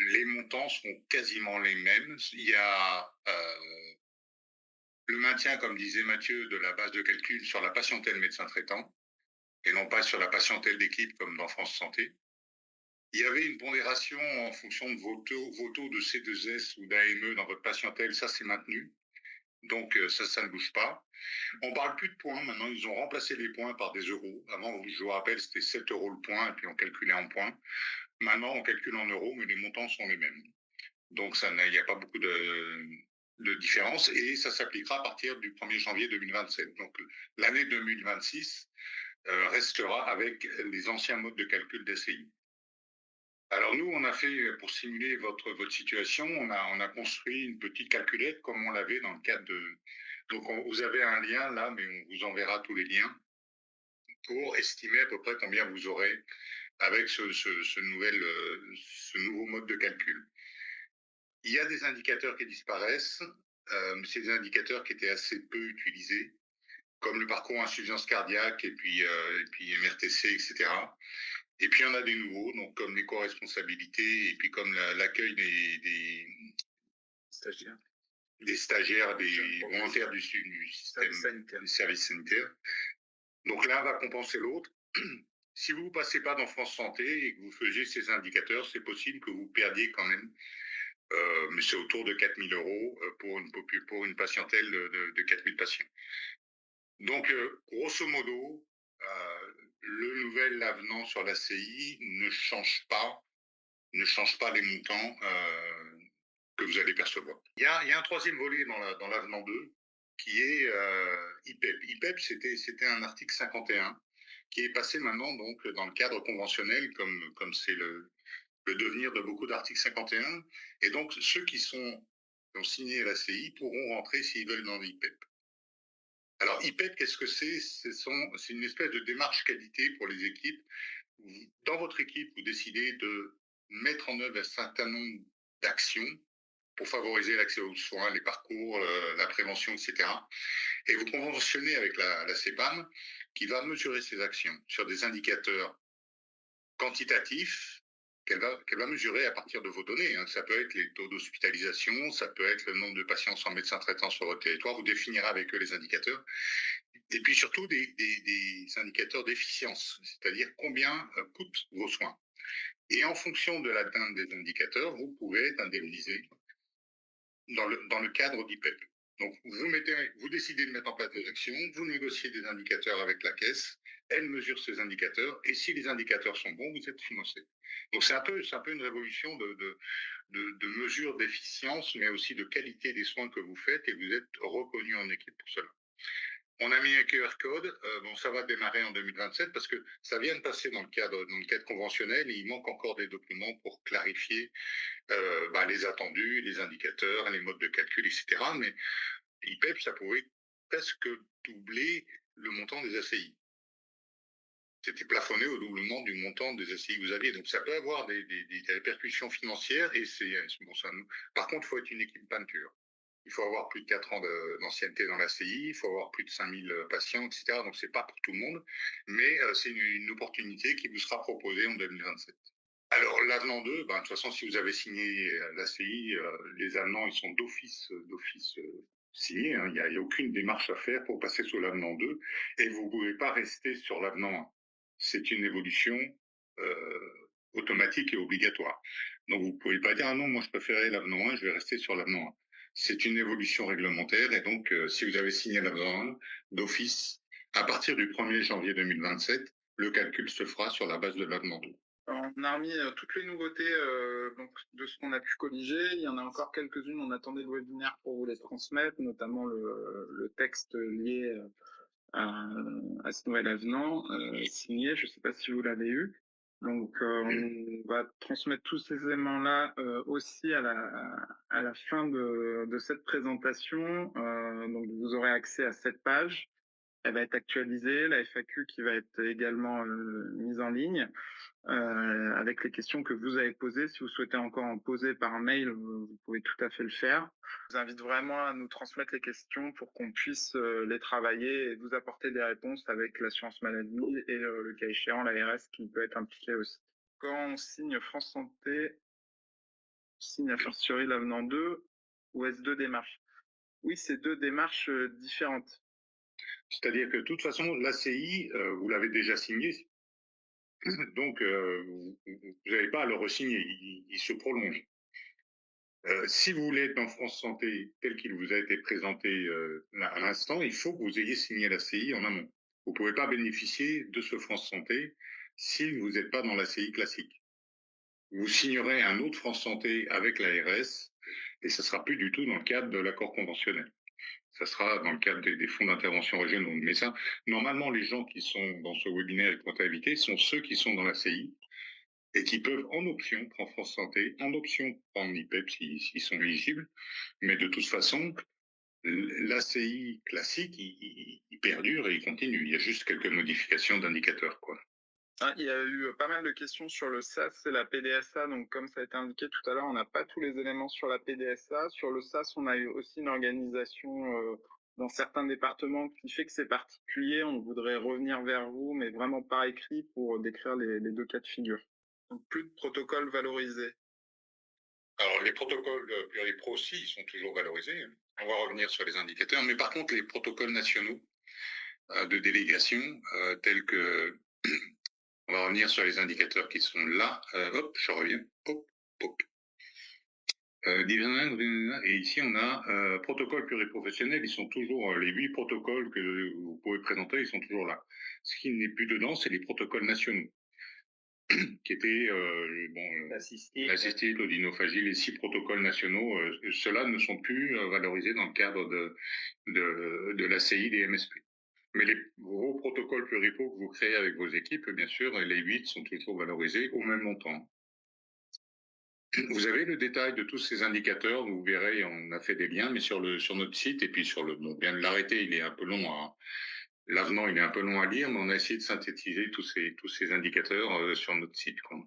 Les montants sont quasiment les mêmes. Il y a le maintien, comme disait Mathieu, de la base de calcul sur la patientèle médecin traitant et non pas sur la patientèle d'équipe comme dans France Santé. Il y avait une pondération en fonction de vos taux de C2S ou d'AME dans votre patientèle, ça c'est maintenu. Donc ça ne bouge pas. On ne parle plus de points, maintenant ils ont remplacé les points par des euros. Avant, je vous rappelle, c'était 7 euros le point et puis on calculait en points. Maintenant, on calcule en euros, mais les montants sont les mêmes. Donc, il n'y a pas beaucoup de différence et ça s'appliquera à partir du 1er janvier 2027. Donc, l'année 2026 restera avec les anciens modes de calcul d'SCI. Alors, nous, on a fait, pour simuler votre situation, on a construit une petite calculette comme on l'avait dans le cadre de... Donc, vous avez un lien là, mais on vous enverra tous les liens pour estimer à peu près combien vous aurez avec ce nouveau mode de calcul. Il y a des indicateurs qui disparaissent, c'est des indicateurs qui étaient assez peu utilisés, comme le parcours insuffisance cardiaque et puis MRTC, etc. Et puis il y en a des nouveaux, donc comme l'éco-responsabilité et puis comme l'accueil des Stagiaire. des stagiaires, des volontaires du système du service sanitaire. Donc l'un va compenser l'autre. Si vous ne passez pas dans France Santé et que vous faisiez ces indicateurs, c'est possible que vous perdiez quand même, mais c'est autour de 4 000 € pour une patientèle de 4 000 patients. Donc, grosso modo, le nouvel avenant sur l'ACI ne change pas les montants que vous allez percevoir. Il y a un troisième volet dans l'avenant 2 qui est IPEP. IPEP, c'était un article 51 qui est passé maintenant donc dans le cadre conventionnel comme c'est le devenir de beaucoup d'articles 51. Et donc, ceux qui ont signé l'ACI pourront rentrer s'ils veulent dans l'IPEP. Alors, IPEP, qu'est-ce que c'est? C'est une espèce de démarche qualité pour les équipes. Dans votre équipe, vous décidez de mettre en œuvre un certain nombre d'actions pour favoriser l'accès aux soins, les parcours, la prévention, etc. Et vous conventionnez avec la CEPAM qui va mesurer ces actions sur des indicateurs quantitatifs qu'elle va mesurer à partir de vos données. Ça peut être les taux d'hospitalisation, ça peut être le nombre de patients sans médecin traitant sur votre territoire. Vous définirez avec eux les indicateurs. Et puis surtout des indicateurs d'efficience, c'est-à-dire combien coûtent vos soins. Et en fonction de l'atteinte des indicateurs, vous pouvez être indemnisé dans le cadre d'IPEP. Donc, vous décidez de mettre en place des actions, vous négociez des indicateurs avec la caisse, elle mesure ces indicateurs, et si les indicateurs sont bons, vous êtes financé. Donc, c'est un peu une révolution de mesures d'efficience, mais aussi de qualité des soins que vous faites, et vous êtes reconnu en équipe pour cela. On a mis un QR code, ça va démarrer en 2027 parce que ça vient de passer dans le cadre conventionnel et il manque encore des documents pour clarifier les attendus, les indicateurs, les modes de calcul, etc. Mais l'IPEP, ça pourrait presque doubler le montant des ACI. C'était plafonné au doublement du montant des ACI que vous aviez. Donc ça peut avoir des répercussions financières et par contre, il faut être une équipe peinture. Il faut avoir plus de 4 ans d'ancienneté dans l'ACI, il faut avoir plus de 5000 patients, etc. Donc, ce n'est pas pour tout le monde, mais c'est une opportunité qui vous sera proposée en 2027. Alors, l'avenant 2, de toute façon, si vous avez signé l'ACI, les avenants, ils sont d'office signés. Il n'y a aucune démarche à faire pour passer sur l'avenant 2 et vous ne pouvez pas rester sur l'avenant 1. C'est une évolution automatique et obligatoire. Donc, vous ne pouvez pas dire « Ah non, moi, je préférais l'avenant 1, je vais rester sur l'avenant 1 ». C'est une évolution réglementaire et donc, si vous avez signé l'avenant 1 d'office, à partir du 1er janvier 2027, le calcul se fera sur la base de l'avenant 2. On a remis toutes les nouveautés donc, de ce qu'on a pu colliger. Il y en a encore quelques-unes. On attendait le webinaire pour vous les transmettre, notamment le texte lié à ce nouvel avenant signé. Je ne sais pas si vous l'avez eu. Donc, on va transmettre tous ces éléments-là aussi à la fin de cette présentation. Donc, vous aurez accès à cette page. Elle va être actualisée, la FAQ qui va être également mise en ligne avec les questions que vous avez posées. Si vous souhaitez encore en poser par mail, vous pouvez tout à fait le faire. Je vous invite vraiment à nous transmettre les questions pour qu'on puisse les travailler et vous apporter des réponses avec l'assurance maladie et le cas échéant l'ARS qui peut être impliqué aussi. Quand on signe France Santé, on signe a fortiori l'avenant 2 ou est-ce 2 démarches? Oui, c'est 2 démarches différentes. C'est-à-dire que de toute façon, l'ACI, vous l'avez déjà signé, donc vous n'avez pas à le re-signer, il se prolonge. Si vous voulez être dans France Santé tel qu'il vous a été présenté à l'instant, il faut que vous ayez signé l'ACI en amont. Vous ne pouvez pas bénéficier de ce France Santé si vous n'êtes pas dans l'ACI classique. Vous signerez un autre France Santé avec l'ARS et ce ne sera plus du tout dans le cadre de l'accord conventionnel. Ça sera dans le cadre des fonds d'intervention régionaux. Mais ça, normalement, les gens qui sont dans ce webinaire et comptabilité sont ceux qui sont dans l'ACI et qui peuvent en option prendre France Santé, en option prendre l'IPEP s'ils sont éligibles. Mais de toute façon, l'ACI classique, il perdure et il continue. Il y a juste quelques modifications d'indicateurs, quoi. Il y a eu pas mal de questions sur le SAS et la PDSA. Donc, comme ça a été indiqué tout à l'heure, on n'a pas tous les éléments sur la PDSA. Sur le SAS, on a eu aussi une organisation dans certains départements qui fait que c'est particulier. On voudrait revenir vers vous, mais vraiment par écrit pour décrire les deux cas de figure. Donc, plus de protocoles valorisés. Alors, les protocoles pluripro aussi, ils sont toujours valorisés. On va revenir sur les indicateurs. Mais par contre, les protocoles nationaux de délégation, tels que... On va revenir sur les indicateurs qui sont là. Hop, je reviens. Hop, hop. Et ici, on a protocole pluriprofessionnel. Ils sont toujours, les 8 protocoles que vous pouvez présenter, ils sont toujours là. Ce qui n'est plus dedans, c'est les protocoles nationaux, qui étaient l'assistite, l'audinophagie, les 6 protocoles nationaux. Ceux-là ne sont plus valorisés dans le cadre de l'ACI des MSP. Mais vos protocoles pluripro que vous créez avec vos équipes, bien sûr, les 8 sont toujours valorisés au même montant. Vous avez le détail de tous ces indicateurs, vous verrez, on a fait des liens, mais sur notre site, et puis bien de l'arrêter, il est un peu long l'avenant, il est un peu long à lire, mais on a essayé de synthétiser tous ces indicateurs sur notre site, quoi.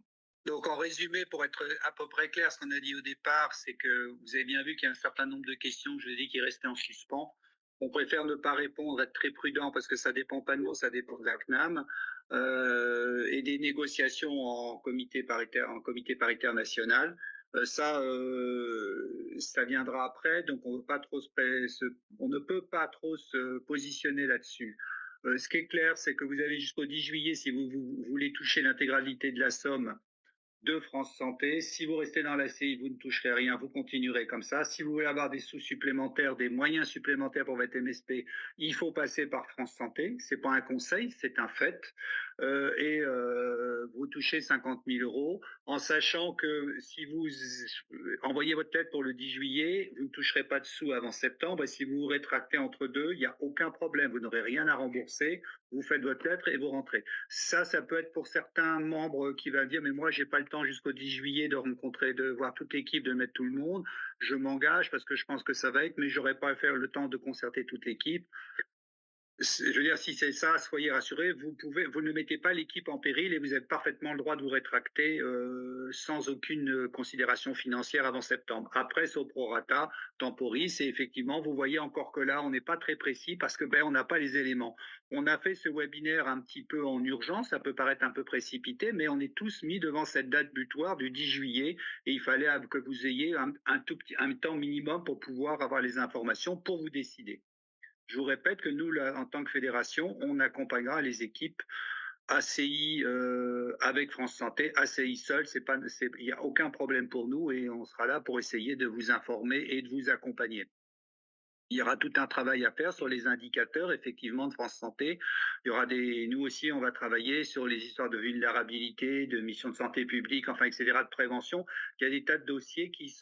Donc, en résumé, pour être à peu près clair, ce qu'on a dit au départ, c'est que vous avez bien vu qu'il y a un certain nombre de questions, je vous ai dit, qui restaient en suspens. On préfère ne pas répondre, être très prudent, parce que ça dépend pas de nous, ça dépend de la CNAM, et des négociations en comité paritaire national. Ça viendra après, donc on ne peut pas trop se positionner là-dessus. Ce qui est clair, c'est que vous avez jusqu'au 10 juillet, si vous voulez toucher l'intégralité de la somme de France Santé. Si vous restez dans la CI, vous ne toucherez rien, vous continuerez comme ça. Si vous voulez avoir des sous supplémentaires, des moyens supplémentaires pour votre MSP, il faut passer par France Santé. C'est pas un conseil, c'est un fait. Vous touchez 50 000 euros, en sachant que si vous envoyez votre lettre pour le 10 juillet, vous ne toucherez pas de sous avant septembre. Et si vous vous rétractez entre deux, il n'y a aucun problème. Vous n'aurez rien à rembourser. Vous faites votre lettre et vous rentrez. Ça peut être pour certains membres qui vont dire, mais moi, j'ai pas le temps jusqu'au 10 juillet de rencontrer, de voir toute l'équipe, de mettre tout le monde. Je m'engage parce que je pense que ça va être, mais j'aurais pas à faire le temps de concerter toute l'équipe. Je veux dire, si c'est ça, soyez rassurés, vous ne mettez pas l'équipe en péril et vous avez parfaitement le droit de vous rétracter sans aucune considération financière avant septembre. Après, c'est au prorata temporis, et effectivement, vous voyez encore que là, on n'est pas très précis parce que on n'a pas les éléments. On a fait ce webinaire un petit peu en urgence, ça peut paraître un peu précipité, mais on est tous mis devant cette date butoir du 10 juillet et il fallait que vous ayez un temps minimum pour pouvoir avoir les informations pour vous décider. Je vous répète que nous, là, en tant que fédération, on accompagnera les équipes ACI avec France Santé, ACI seul, il n'y a aucun problème pour nous et on sera là pour essayer de vous informer et de vous accompagner. Il y aura tout un travail à faire sur les indicateurs, effectivement, de France Santé. Il y aura nous aussi, on va travailler sur les histoires de vulnérabilité, de mission de santé publique, enfin, etc., de prévention. Il y a des tas de dossiers qu'il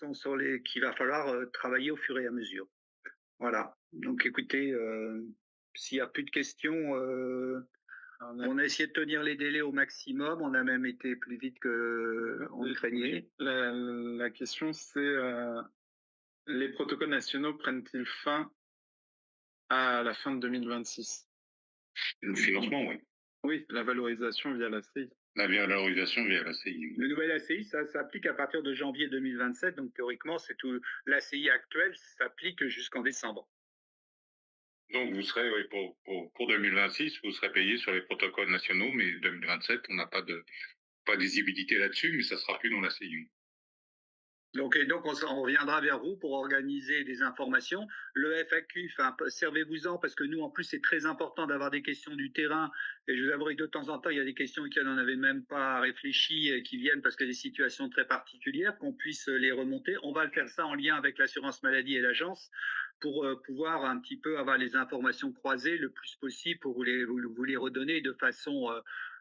va falloir travailler au fur et à mesure. Voilà. Donc, écoutez, s'il n'y a plus de questions, on a essayé de tenir les délais au maximum. On a même été plus vite qu'on craignait. La question, c'est les protocoles nationaux prennent-ils fin à la fin de 2026? Le financement, oui. Oui, la valorisation via l'ACI. La valorisation via l'ACI. Le nouvel ACI, ça s'applique à partir de janvier 2027. Donc, théoriquement, c'est tout. L'ACI actuel s'applique jusqu'en décembre. Donc, vous serez, oui, pour 2026, vous serez payé sur les protocoles nationaux, mais 2027, on n'a pas de visibilité là-dessus, mais ça sera plus dans l'ACI. Donc on reviendra vers vous pour organiser des informations. Le FAQ, servez-vous-en parce que nous, en plus, c'est très important d'avoir des questions du terrain. Et je vous avouerai que de temps en temps, il y a des questions auxquelles on n'avait même pas réfléchi et qui viennent parce qu'il y a des situations très particulières, qu'on puisse les remonter. On va le faire ça en lien avec l'assurance maladie et l'agence pour pouvoir un petit peu avoir les informations croisées le plus possible pour vous les redonner de façon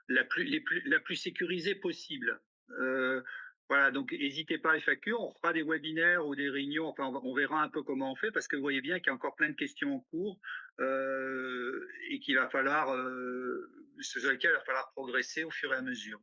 la plus sécurisée possible. Voilà, donc n'hésitez pas à FAQ, on fera des webinaires ou des réunions, enfin on verra un peu comment on fait, parce que vous voyez bien qu'il y a encore plein de questions en cours et sur lesquelles il va falloir progresser au fur et à mesure.